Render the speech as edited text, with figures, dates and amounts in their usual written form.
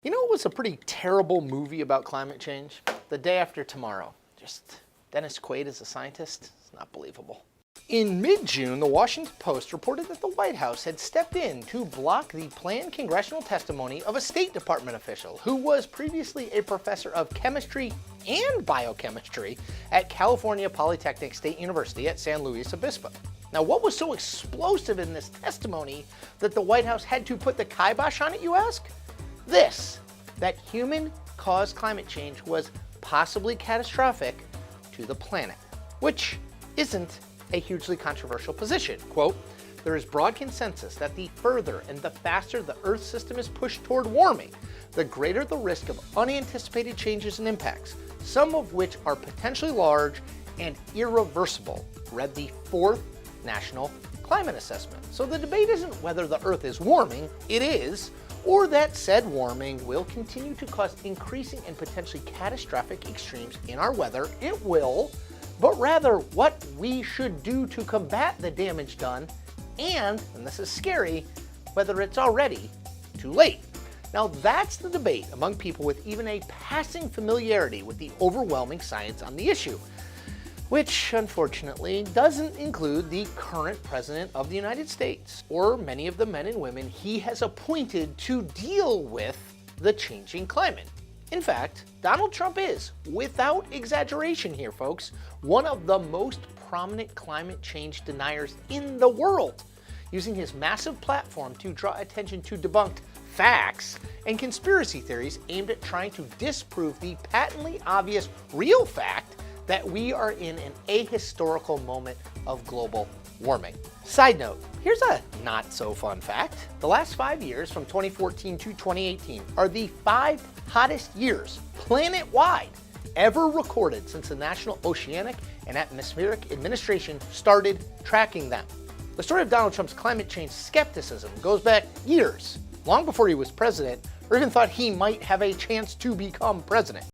You know, it was a pretty terrible movie about climate change? The Day After Tomorrow. Just Dennis Quaid as a scientist? It's not believable. In mid-June, the Washington Post reported that the White House had stepped in to block the planned congressional testimony of a State Department official who was previously a professor of chemistry and biochemistry at California Polytechnic State University at San Luis Obispo. Now, what was so explosive in this testimony that the White House had to put the kibosh on it, you ask? This, that human-caused climate change was possibly catastrophic to the planet, which isn't a hugely controversial position. Quote, there is broad consensus that the further and the faster the Earth system is pushed toward warming, the greater the risk of unanticipated changes and impacts, some of which are potentially large and irreversible, read the fourth National Climate Assessment. So the debate isn't whether the Earth is warming, it is, or that said warming will continue to cause increasing and potentially catastrophic extremes in our weather. It will, but rather what we should do to combat the damage done, and this is scary, whether it's already too late. Now that's the debate among people with even a passing familiarity with the overwhelming science on the issue, which unfortunately doesn't include the current President of the United States, or many of the men and women he has appointed to deal with the changing climate. In fact, Donald Trump is, without exaggeration here folks, one of the most prominent climate change deniers in the world, using his massive platform to draw attention to debunked facts and conspiracy theories aimed at trying to disprove the patently obvious real fact that we are in an ahistorical moment of global warming. Side note, here's a not so fun fact. The last 5 years, from 2014 to 2018, are the 5 hottest years planet-wide ever recorded since the National Oceanic and Atmospheric Administration started tracking them. The story of Donald Trump's climate change skepticism goes back years, long before he was president or even thought he might have a chance to become president.